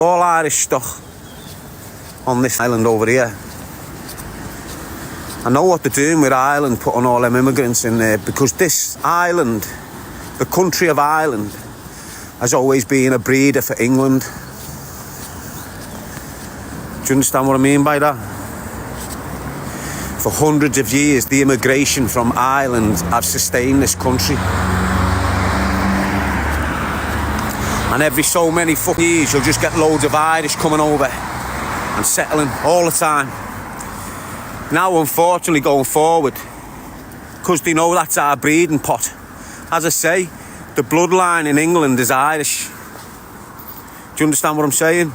All Irish stock on this island over here. I know what they're doing with Ireland, putting all them immigrants in there, because this island, the country of Ireland, has always been a breeder for England. Do you understand what I mean by that? For hundreds of years, the immigration from Ireland have sustained this country. And every so many fucking years, you'll just get loads of Irish coming over and settling all the time. Now, unfortunately, going forward, because they know that's our breeding pot. As I say, the bloodline in England is Irish. Do you understand what I'm saying?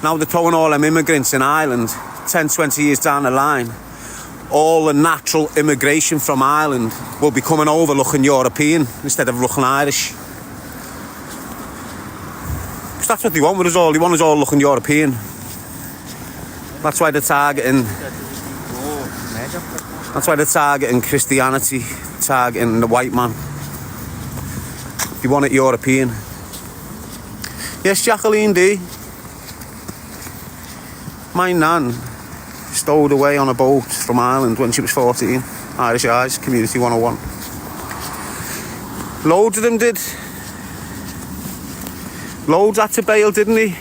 Now they're throwing all them immigrants in Ireland, 10, 20 years down the line. All the natural immigration from Ireland will be coming over looking European instead of looking Irish. Because that's what they want with us all. They want us all looking European. That's why they're targeting... That's why they're targeting Christianity, targeting the white man. They want it European. Yes, Jacqueline D. My nan stowed away on a boat from Ireland when she was 14. Irish Eyes, Community 101. Loads of them did. Loads had to bail, didn't he?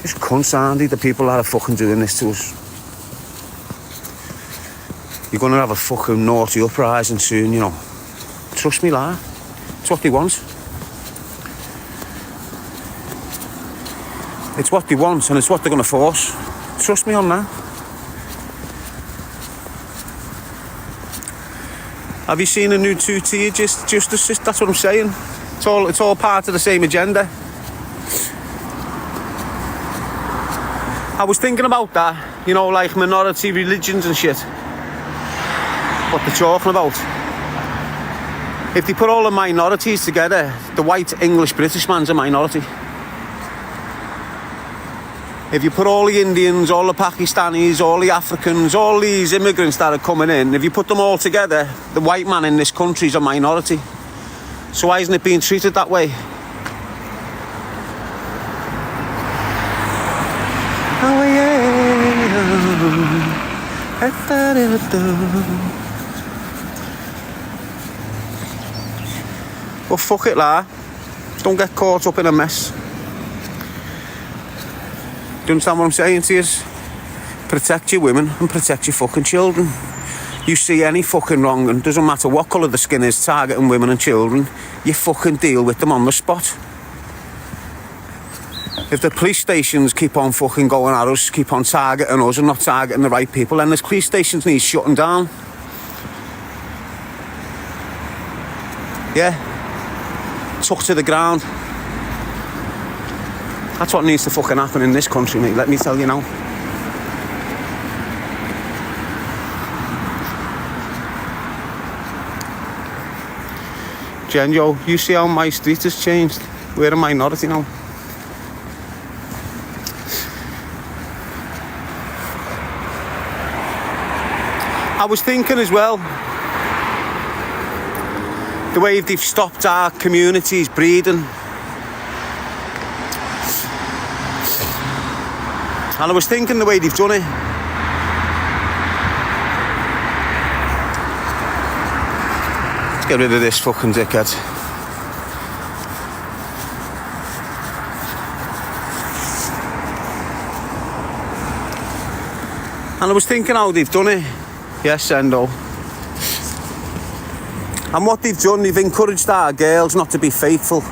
It's cunts, Andy, the people that are fucking doing this to us. You're going to have a fucking naughty uprising soon, you know. Trust me, lad. It's what they want. It's what they want, and it's what they're going to force. Trust me on that. Have you seen a new two-tier justice? That's what I'm saying. It's all part of the same agenda. I was thinking about that, you know, like minority religions and shit. What they're talking about. If they put all the minorities together, the white English British man's a minority. If you put all the Indians, all the Pakistanis, all the Africans, all these immigrants that are coming in, if you put them all together, the white man in this country is a minority. So why isn't it being treated that way? Oh yeah. Well, fuck it, lah. Don't get caught up in a mess. Do you understand what I'm saying to you? Protect your women and protect your fucking children. You see any fucking wrong, and doesn't matter what colour the skin is, targeting women and children, you fucking deal with them on the spot. If the police stations keep on fucking going at us, keep on targeting us and not targeting the right people, then the police stations need shutting down. Yeah. Took to the ground. That's what needs to fucking happen in this country, mate. Let me tell you now. Genjo, you see how my street has changed? We're a minority now. I was thinking as well, the way they've stopped our communities breeding. And I was thinking the way they've done it. Let's get rid of this fucking dickhead. And I was thinking how they've done it. Yes, Endo. And what they've done, they've encouraged our girls not to be faithful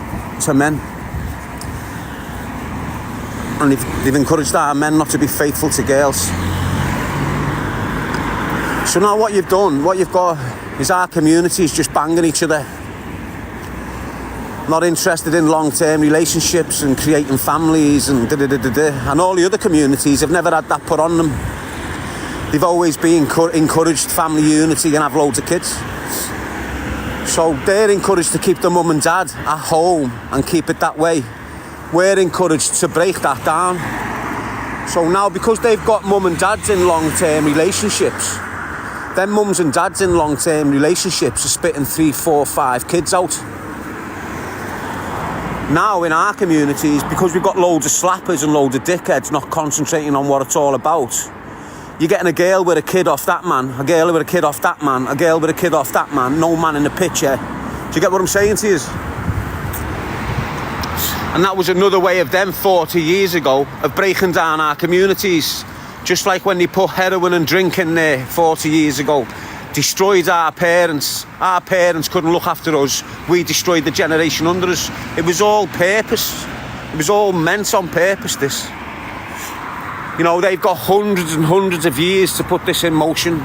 to men. And they've encouraged our men not to be faithful to girls. So now what you've done, what you've got is our communities just banging each other. Not interested in long-term relationships and creating families and da-da-da-da-da. And all the other communities have never had that put on them. They've always been encouraged family unity and have loads of kids. So they're encouraged to keep the mum and dad at home and keep it that way. We're encouraged to break that down. So now, because they've got mum and dads in long-term relationships, then mums and dads in long-term relationships are spitting 3, 4, 5 kids out. Now in our communities, because we've got loads of slappers and loads of dickheads not concentrating on what it's all about, you're getting a girl with a kid off that man, a girl with a kid off that man, a girl with a kid off that man, no man in the picture. Do you get what I'm saying to you? And that was another way of them 40 years ago of breaking down our communities. Just like when they put heroin and drink in there 40 years ago. Destroyed our parents. Our parents couldn't look after us. We destroyed the generation under us. It was all purpose. It was all meant on purpose, this. You know, they've got hundreds and hundreds of years to put this in motion.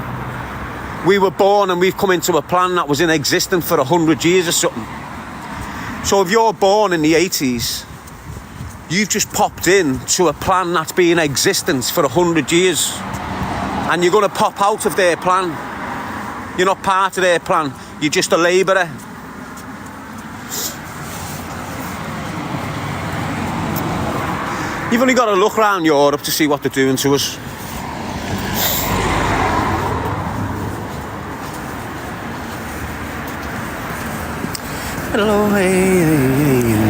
We were born and we've come into a plan that was in existence for 100 years or something. So if you're born in the 80s, you've just popped in to a plan that's been in existence for 100 years. And you're going to pop out of their plan. You're not part of their plan. You're just a labourer. You've only got to look around Europe to see what they're doing to us. Hello, hey.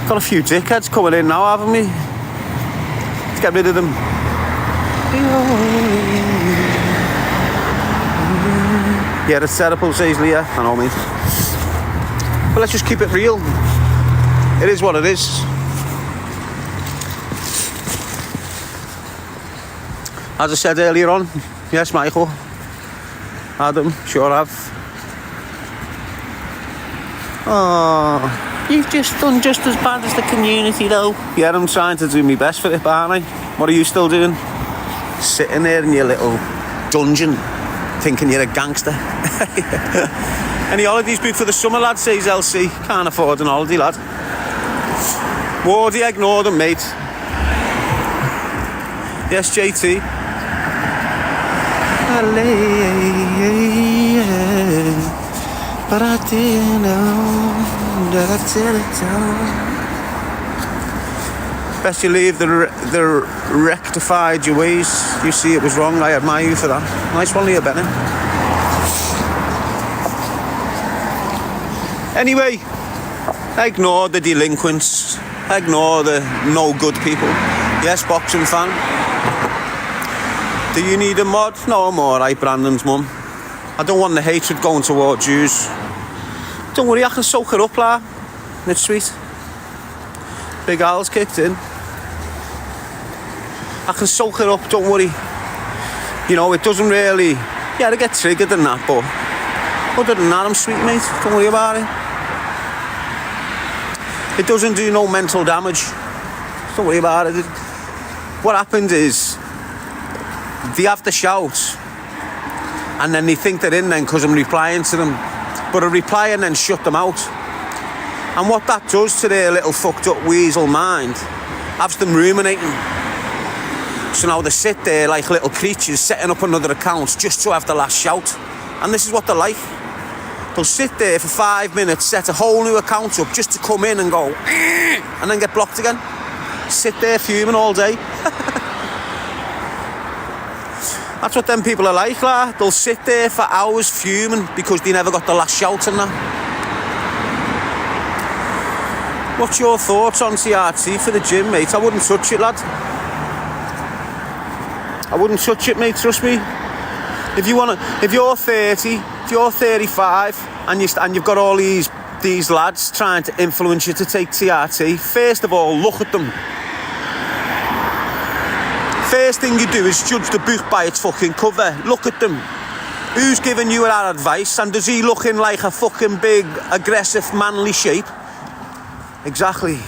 Got a few dickheads coming in now, haven't we? Let's get rid of them. Yeah, it's terrible, says Leah. I know, mate. But let's just keep it real. It is what it is. As I said earlier on, yes, Michael, Adam, sure have. Oh, you've just done just as bad as the community, though. Yeah, I'm trying to do my best for it, aren't I? What are you still doing? Sitting there in your little dungeon, thinking you're a gangster. Any holidays booked for the summer, lad, says LC. Can't afford an holiday, lad. Wardy, ignore them, mate. Yes, JT. But I didn't know that I tell it down. Best you leave the rectified your ways. You see it was wrong. I admire you for that. Nice one, Leah Bennett. Anyway, ignore the delinquents. Ignore the no good people. Yes, boxing fan. Do you need a mod? No, I'm alright, Brandon's mum. I don't want the hatred going towards Jews. Don't worry, I can soak it up, lad. It's sweet. Big Al's kicked in. I can soak it up, don't worry. You know, it doesn't really... Yeah, I get triggered and that, but... Other than that, I'm sweet, mate. Don't worry about it. It doesn't do no mental damage. Don't worry about it. What happened is... They have to shout, and then they think they're in then because I'm replying to them. But I reply and then shut them out. And what that does to their little fucked up weasel mind, has them ruminating. So now they sit there like little creatures setting up another account just to have the last shout. And this is what they're like. They'll sit there for 5 minutes, set a whole new account up just to come in and go, and then get blocked again. Sit there fuming all day. That's what them people are like, lad. They'll sit there for hours fuming because they never got the last shout and that. What's your thoughts on TRT for the gym, mate? I wouldn't touch it, lad. I wouldn't touch it, mate, trust me. If you're 30, if you're 35 and you've got all these lads trying to influence you to take TRT, first of all, look at them. First thing you do is judge the book by its fucking cover. Look at them. Who's giving you that advice? And does he look in like a fucking big, aggressive, manly shape? Exactly.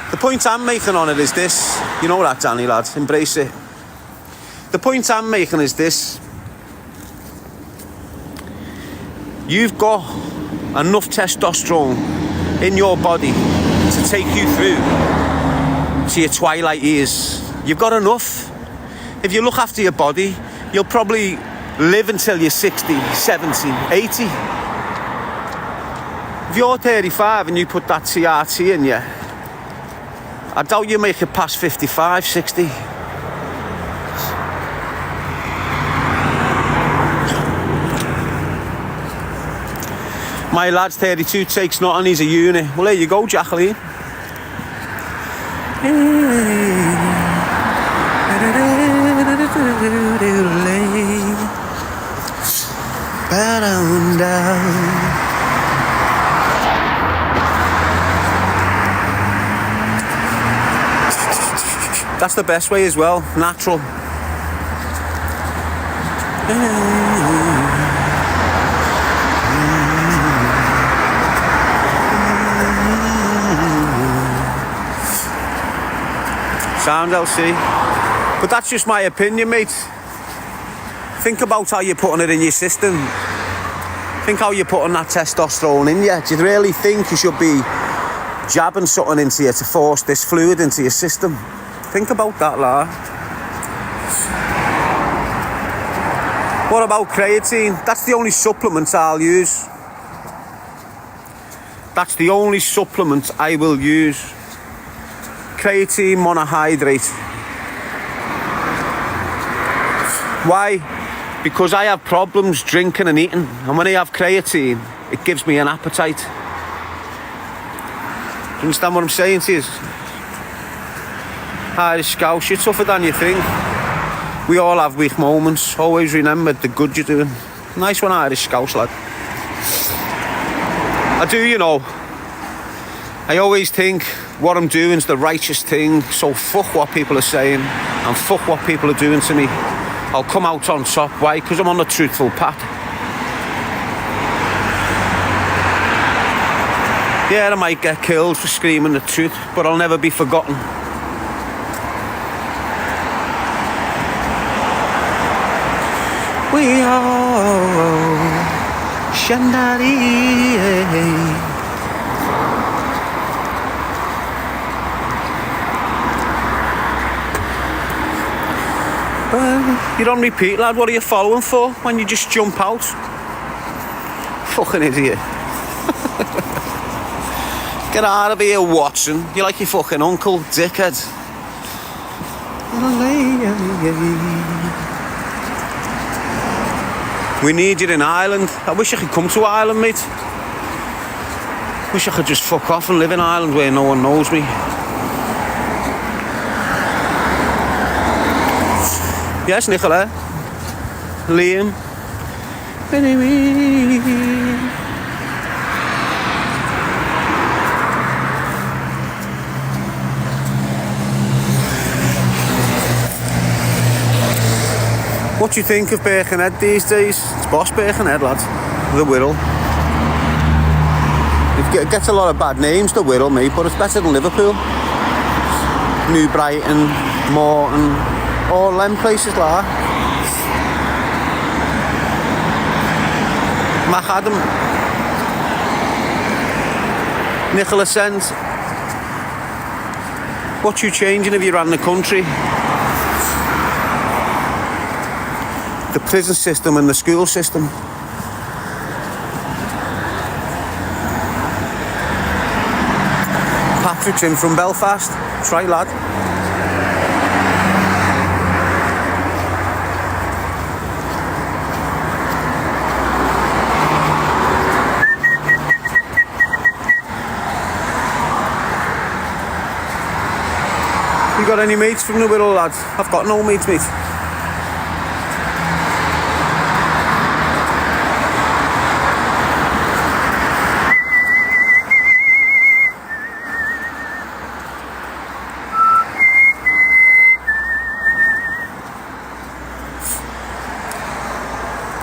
The point I'm making on it is this. You know that, Danny, lad. Embrace it. The point I'm making is this. You've got enough testosterone in your body to take you through to your twilight years. You've got enough. If you look after your body, you'll probably live until you're 60, 70, 80. If you're 35 and you put that TRT in you, I doubt you make it past 55, 60. My lad's 32, takes nothing, he's a uni. Well, there you go, Jacqueline. That's the best way as well, natural. Sound, LC. But that's just my opinion, mate. Think about how you're putting it in your system. Think how you're putting that testosterone in you. Do you really think you should be jabbing something into you to force this fluid into your system? Think about that, lad. What about creatine? That's the only supplement I'll use. That's the only supplement I will use. Creatine monohydrate. Why? Because I have problems drinking and eating, and when I have creatine, it gives me an appetite. Do you understand what I'm saying to you? Irish Scouse, you're tougher than you think. We all have weak moments. Always remember the good you're doing. Nice one, Irish Scouse, lad. I do, you know. I always think what I'm doing is the righteous thing, so fuck what people are saying and fuck what people are doing to me. I'll come out on top. Why? Because I'm on the truthful path. Yeah, I might get killed for screaming the truth, but I'll never be forgotten. We are Shandari. You're on repeat, lad. What are you following for when you just jump out? Fucking idiot. Get out of here, Watson. You're like your fucking uncle, dickhead. We need you in Ireland. I wish I could come to Ireland, mate. Wish I could just fuck off and live in Ireland where no one knows me. Yes, Nicola. Liam. What do you think of Birkenhead these days? It's boss Birkenhead, lad. The Wirral. It gets a lot of bad names, the Wirral, mate, but it's better than Liverpool. New Brighton, Morton. All them places like that. Macadam. Nicola Sent. What you changing if you ran the country? The prison system and the school system. Patrick's in from Belfast. That's right, lad. You got any mates from the Wirral, lads? I've got no mates, mate.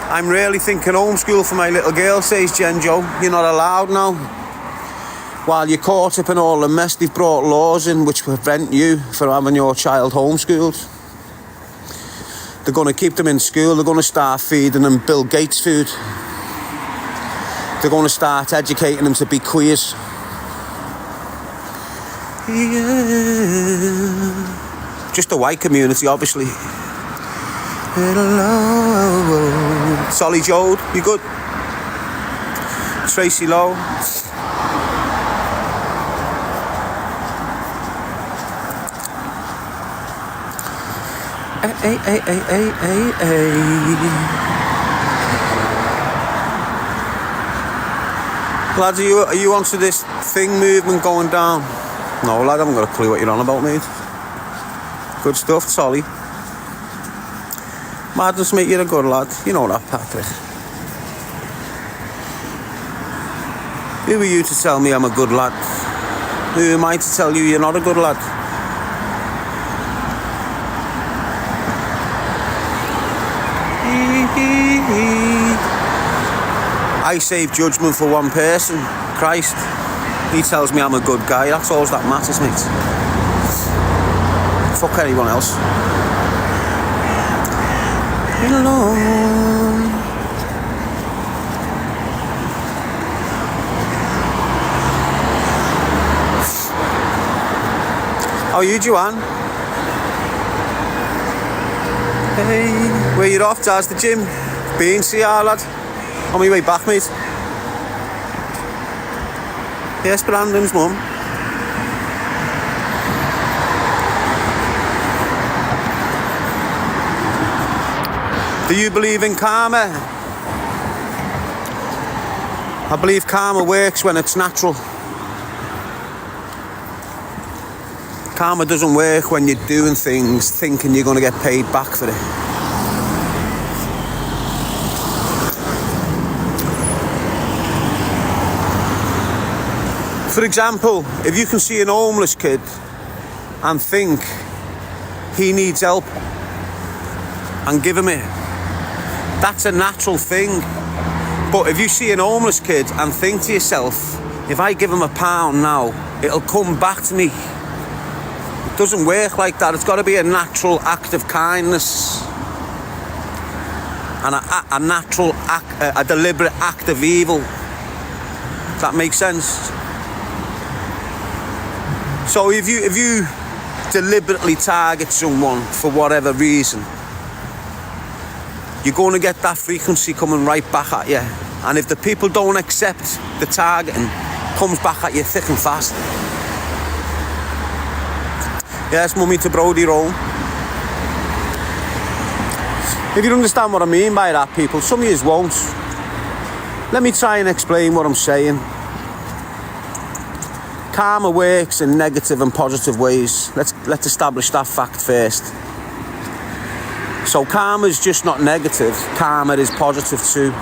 I'm really thinking homeschool for my little girl, says Jen Joe. You're not allowed now. While you're caught up in all the mess, they've brought laws in which prevent you from having your child homeschooled. They're going to keep them in school. They're going to start feeding them Bill Gates food. They're going to start educating them to be queers. Yeah. Just the white community, obviously. Solly Jode, you good? Tracy Lowe. Hey. Lads, are you onto this thing movement going down? No, lad, I haven't got a clue what you're on about, mate. Good stuff, Solly. Madness, mate, you're a good lad. You know that, Patrick. Who are you to tell me I'm a good lad? Who am I to tell you you're not a good lad? I save judgment for one person, Christ. He tells me I'm a good guy. That's all that matters, mate. Fuck anyone else. Alone. How are you, Joanne? Hey, where you off? Daz, the gym? Been, see ya, lad. On my way back, mate. Yes, Brandon's mum. Do you believe in karma? I believe karma works when it's natural. Karma doesn't work when you're doing things thinking you're going to get paid back for it. For example, if you can see an homeless kid and think he needs help and give him it, that's a natural thing. But if you see an homeless kid and think to yourself, if I give him £1 now, it'll come back to me. It doesn't work like that. It's got to be a natural act of kindness and a natural act, a deliberate act of evil. Does that make sense? So if you deliberately target someone for whatever reason, you're going to get that frequency coming right back at you. And if the people don't accept the targeting, it comes back at you thick and fast. Yes, mummy to Brody Roll. If you understand what I mean by that, people, some of you won't. Let me try and explain what I'm saying. Karma works in negative and positive ways. Let's establish that fact first. So karma is just not negative. Karma is positive too.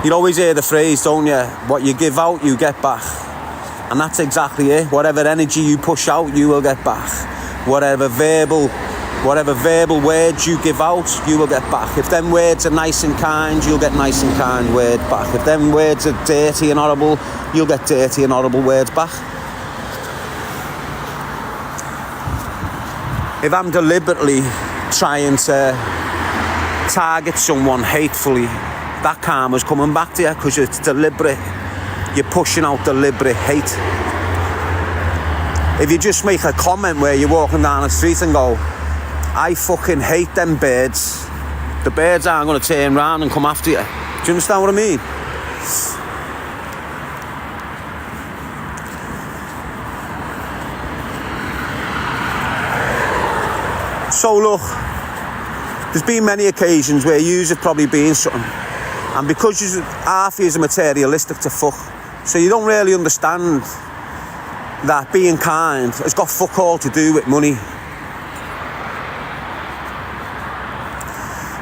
You always hear the phrase, don't you? What you give out, you get back. And that's exactly it. Whatever energy you push out, you will get back. Whatever verbal words you give out, you will get back. If them words are nice and kind, you'll get nice and kind word back. If them words are dirty and horrible, you'll get dirty and horrible words back. If I'm deliberately trying to target someone hatefully, that karma's coming back to you because it's deliberate. You're pushing out deliberate hate. If you just make a comment where you're walking down the street and go, I fucking hate them birds, the birds aren't going to turn around and come after you. Do you understand what I mean? So look, there's been many occasions where yous have probably been something, and because half of yous are materialistic to fuck, so you don't really understand that being kind has got fuck all to do with money.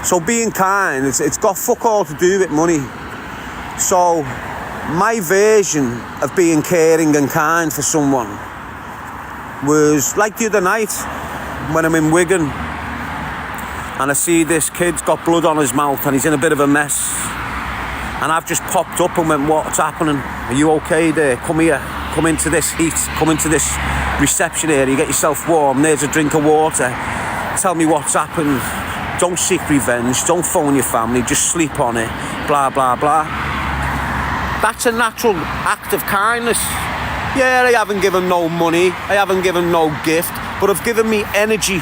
So being kind, it's got fuck all to do with money. So my version of being caring and kind for someone was like the other night when I'm in Wigan and I see this kid's got blood on his mouth and he's in a bit of a mess, and I've just popped up and went, what's happening? Are you okay there? Come here, come into this heat, come into this reception area, get yourself warm, there's a drink of water, tell me what's happened. Don't seek revenge, don't phone your family, just sleep on it, blah, blah, blah. That's a natural act of kindness. Yeah, I haven't given no money, I haven't given no gift, but I've given me energy.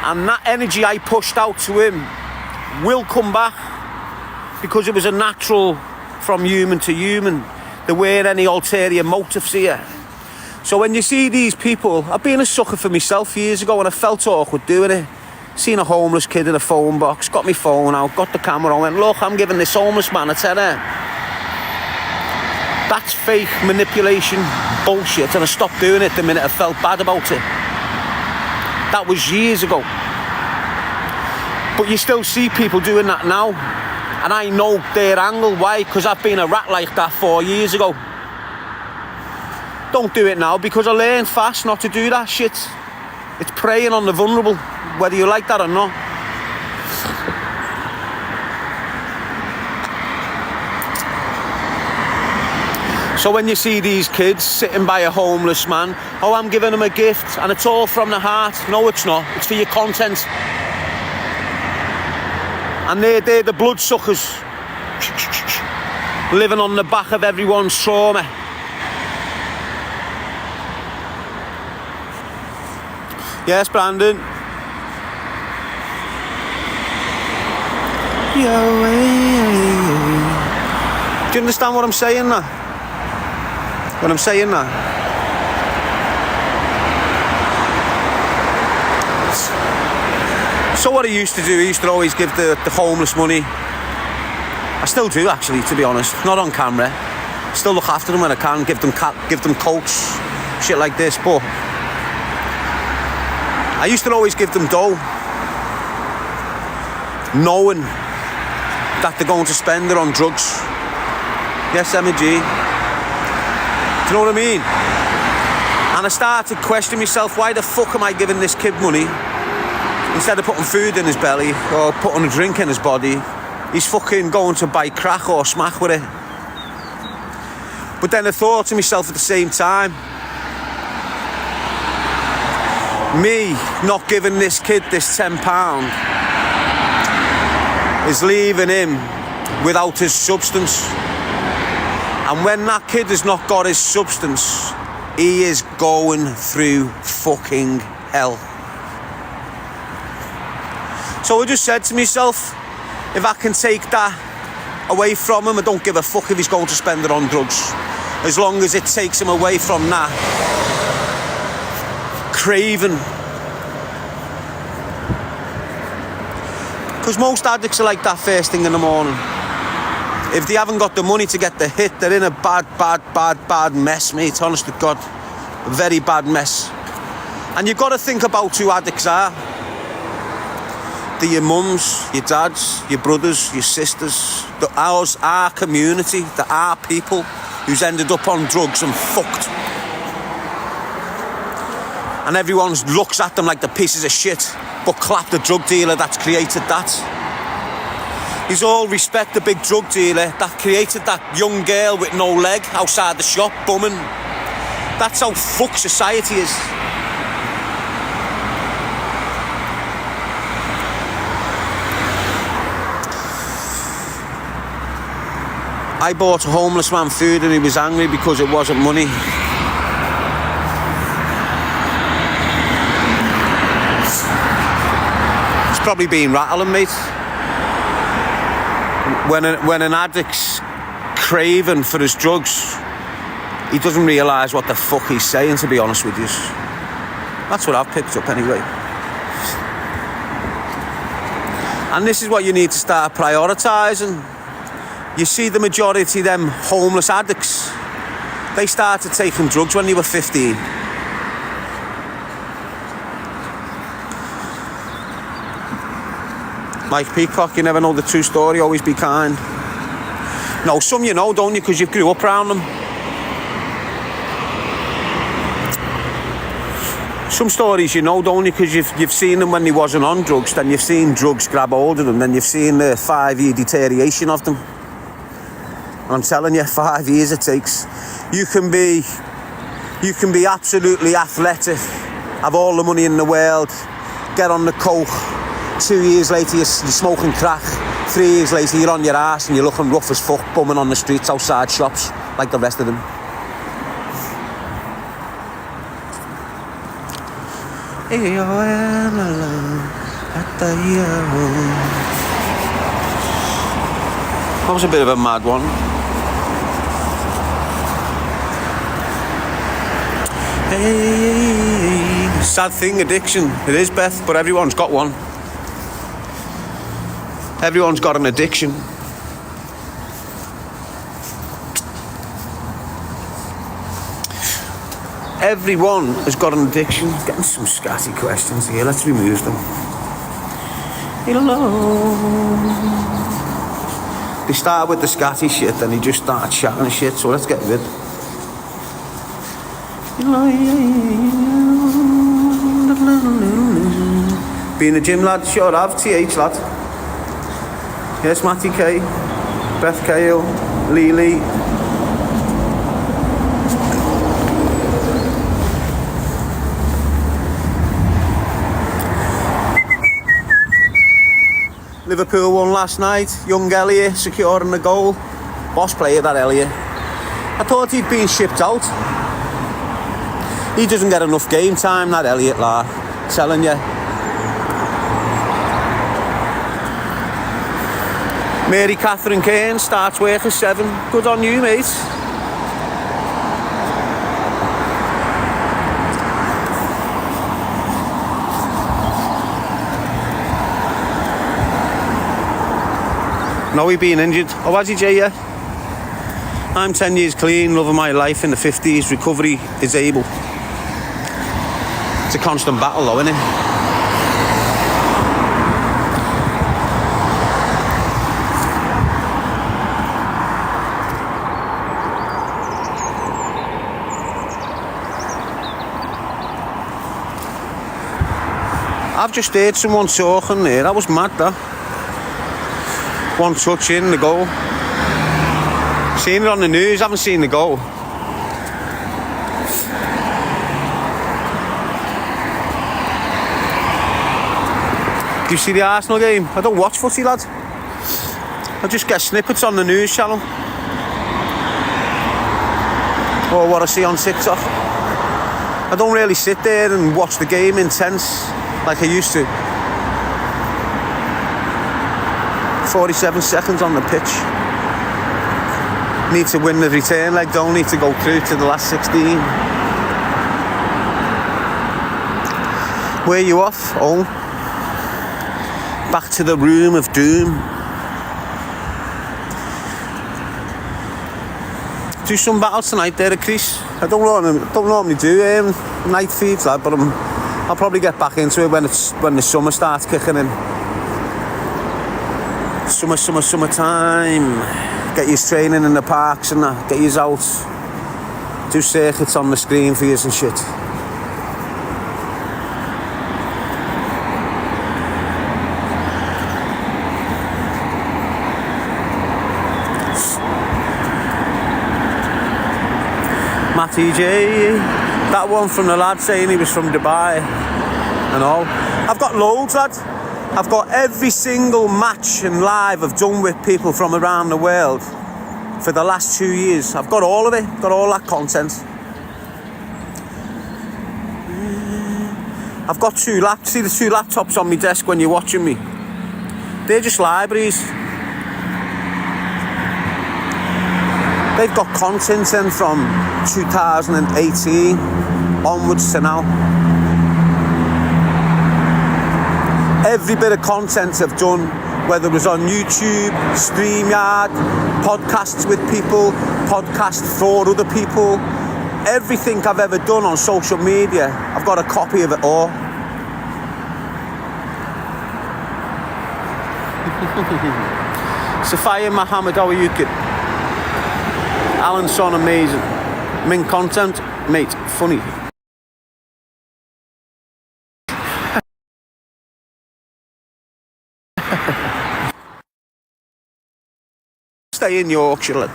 And that energy I pushed out to him will come back because it was a natural from human to human. There weren't any ulterior motives here. So when you see these people, I've been a sucker for myself years ago and I felt awkward doing it. Seen a homeless kid in a phone box, got my phone out, got the camera on, went, look, I'm giving this homeless man a tenner. That's fake manipulation bullshit, and I stopped doing it the minute I felt bad about it. That was years ago. But you still see people doing that now, and I know their angle. Why? Because I've been a rat like that 4 years ago. Don't do it now, because I learned fast not to do that shit. It's preying on the vulnerable, whether you like that or not. So when you see these kids sitting by a homeless man, oh, I'm giving them a gift, and it's all from the heart. No, it's not. It's for your content. And they're the bloodsuckers, living on the back of everyone's trauma. Yes, Brandon. Do you understand what I'm saying now? When I'm saying that? So what I used to do, I used to always give the homeless money. I still do, actually, to be honest. Not on camera. Still look after them when I can, give them coats, shit like this, but I used to always give them dough, knowing that they're going to spend it on drugs. Yes, Emma G. Do you know what I mean? And I started questioning myself, why the fuck am I giving this kid money? Instead of putting food in his belly or putting a drink in his body, he's fucking going to buy crack or smack with it. But then I thought to myself at the same time, me not giving this kid this £10 is leaving him without his substance. And when that kid has not got his substance, he is going through fucking hell. So I just said to myself, if I can take that away from him, I don't give a fuck if he's going to spend it on drugs. As long as it takes him away from that craving. Because most addicts are like that first thing in the morning. If they haven't got the money to get the hit, they're in a bad mess, mate, honest to God. A very bad mess. And you've got to think about who addicts are. They're your mums, your dads, your brothers, your sisters. Our community, our people who's ended up on drugs and fucked. And everyone looks at them like the pieces of shit, but clap the drug dealer that's created that. He's all respect the big drug dealer that created that young girl with no leg outside the shop bumming. That's how fucked society is. I bought a homeless man food and he was angry because it wasn't money. He's probably been rattling, mate. When an addict's craving for his drugs, he doesn't realise what the fuck he's saying, to be honest with you. That's what I've picked up anyway. And this is what you need to start prioritising. You see the majority of them homeless addicts, they started taking drugs when they were 15. Like Peacock, you never know the true story, always be kind. No, some you know, don't you, because you grew up around them. Some stories you know, don't you, because you've seen them when they wasn't on drugs, then you've seen drugs grab hold of them, then you've seen the 5-year deterioration of them. And I'm telling you, 5 years it takes. You can be absolutely athletic, have all the money in the world, get on the coke. 2 years later, you're smoking crack. 3 years later, you're on your ass and you're looking rough as fuck, bumming on the streets outside shops like the rest of them. That was a bit of a mad one. Hey, sad thing, addiction. It is, Beth, but everyone's got one. Everyone's got an addiction. Everyone has got an addiction. Getting some scatty questions here. Let's remove them. They start with the scatty shit, then they just start chatting shit. So let's get rid. Being a gym lad, sure have. TH lad. Yes, Matty K, Beth Kale, Lily. Liverpool won last night. Young Elliot securing the goal. Boss player, that Elliot. I thought he'd been shipped out. He doesn't get enough game time, that Elliot, like. Telling you. Mary Catherine Kane starts work at 7. Good on you, mate. No, he been injured. Oh, has he, Jay? Yeah. I'm 10 years clean, loving my life in the 50s. Recovery is able. It's a constant battle, though, isn't it? I've just heard someone talking there. That was mad, that. One touch in, the goal. Seen it on the news, haven't seen the goal. Do you see the Arsenal game? I don't watch footy, lad. I just get snippets on the news channel. Or what I see on TikTok. I don't really sit there and watch the game intense like I used to. 47 seconds on the pitch. Need to win the return leg, don't need to go through to the last 16. Where you off? Home. Back to the room of doom. Do some battle tonight there, Chris. I don't normally do night feeds, lad, but I'll probably get back into it when the summer starts kicking in. Summertime. Get your training in the parks and that. Get yous out. Do circuits on the screen for yous and shit. Matty J. That one from the lad saying he was from Dubai and all. I've got loads, lad. I've got every single match and live I've done with people from around the world for the last 2 years. I've got all of it, got all that content. I've got see the 2 laptops on my desk when you're watching me? They're just libraries. They've got content in from 2018 onwards to now. Every bit of content I've done, whether it was on YouTube, StreamYard, podcasts with people, podcasts for other people, everything I've ever done on social media, I've got a copy of it all. Sophia Mohammed, how are you, kid? Alan Son, amazing. Min content, mate, funny. Stay in Yorkshire, lad.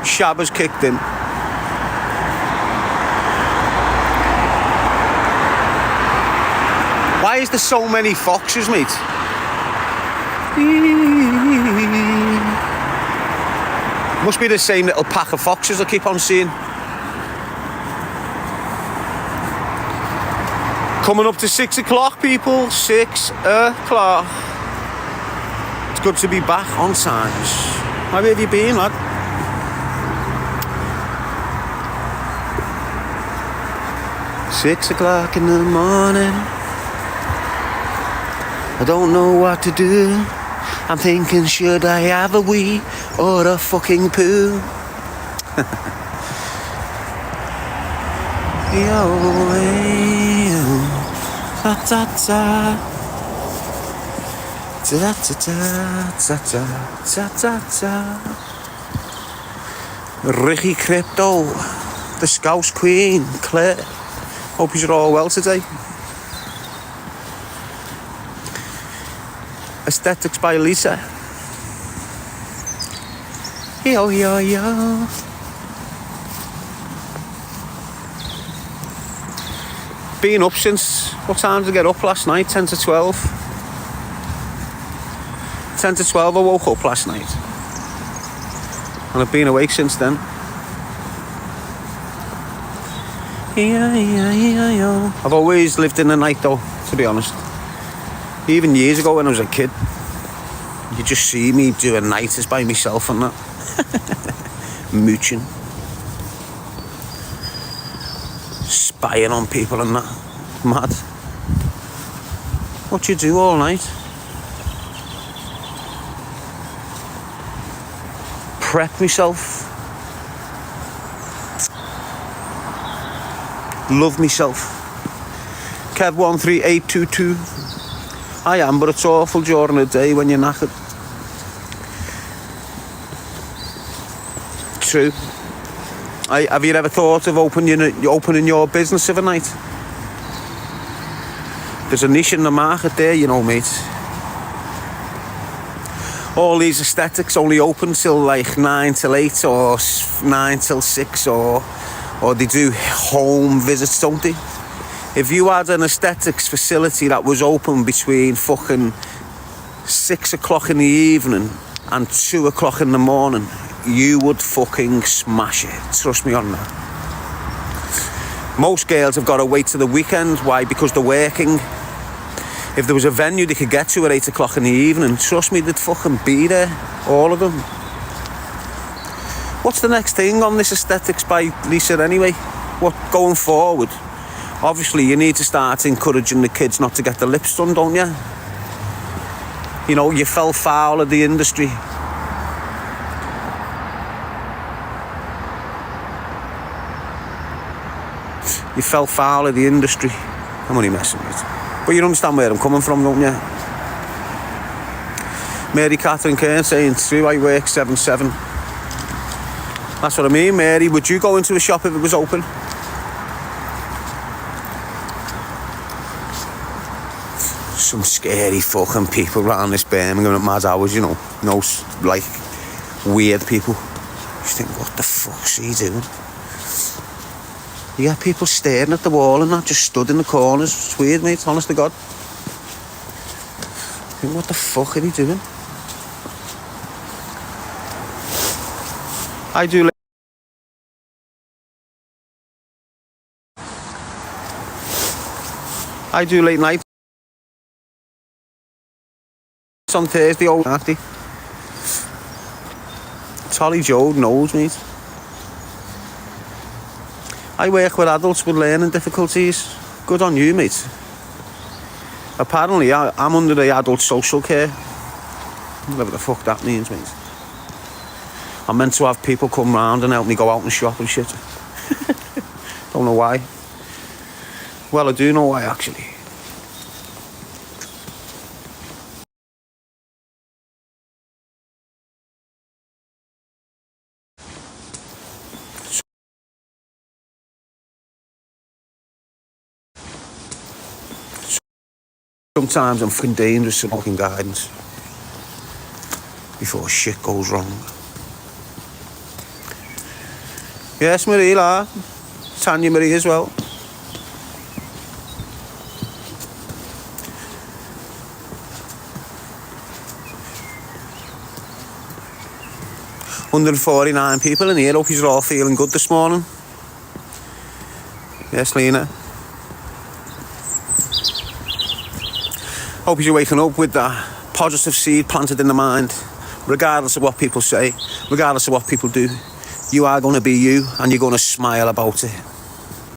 Shabba's kicked in. Why is there so many foxes, mate? Must be the same little pack of foxes I keep on seeing. Coming up to 6 o'clock, people. 6 o'clock. It's good to be back on times. How have you been, lad? Six o'clock in the morning. I don't know what to do. I'm thinking, should I have a wee or a fucking poo? Ta ta ta. Ta ta ta ta ta ta ta. Ricky Crypto, the Scouse Queen, Claire. Hope you're all well today. Aesthetics by Lisa. Yo yo yo. Been up since, what time did I get up last night? 10 to 12. 10 to 12 I woke up last night. And I've been awake since then. I've always lived in the night though, to be honest. Even years ago when I was a kid, you just see me doing nights by myself and that. Mooching. Spying on people and that. Mad. What you do all night? Prep myself. Love myself. Kev13822. I am, but it's awful during the day when you're knackered. True. Have you ever thought of opening your business of a night? There's a niche in the market there, you know, mate. All these aesthetics only open till like 9 till 8 or 9 till 6 or they do home visits, don't they? If you had an aesthetics facility that was open between fucking 6 o'clock in the evening and 2 o'clock in the morning, you would fucking smash it. Trust me on that. Most girls have got to wait till the weekend. Why? Because they're working. If there was a venue they could get to at 8 o'clock in the evening, trust me, they'd fucking be there. All of them. What's the next thing on this aesthetics by Lisa anyway? What going forward? Obviously, you need to start encouraging the kids not to get their lips done, don't you? You know, you fell foul of the industry. You fell foul of the industry. I'm only messing with you. But you understand where I'm coming from, don't you? Mary Catherine Kern saying, true, I work 7/7. That's what I mean, Mary. Would you go into a shop if it was open? Some scary fucking people around this Birmingham at mad hours, you know. No, like, weird people. You think, what the fuck's he doing? You get people staring at the wall and that, just stood in the corners. It's weird, mate, honest to God. I think, what the fuck are he doing? I do late night on Thursday, old nasty. Tolly Joe knows, mate. I work with adults with learning difficulties. Good on you, mate. Apparently, I'm under the adult social care. Whatever the fuck that means, mate. I'm meant to have people come round and help me go out and shop and shit. Don't know why. Well, I do know why, actually. Sometimes I'm fucking dangerous to fucking guidance before shit goes wrong. Yes, Marie, la. Tanya Marie as well. $149 people in here. Hope you're all feeling good this morning. Yes, Lena. Hope you're waking up with that positive seed planted in the mind. Regardless of what people say, regardless of what people do, you are going to be you and you're going to smile about it.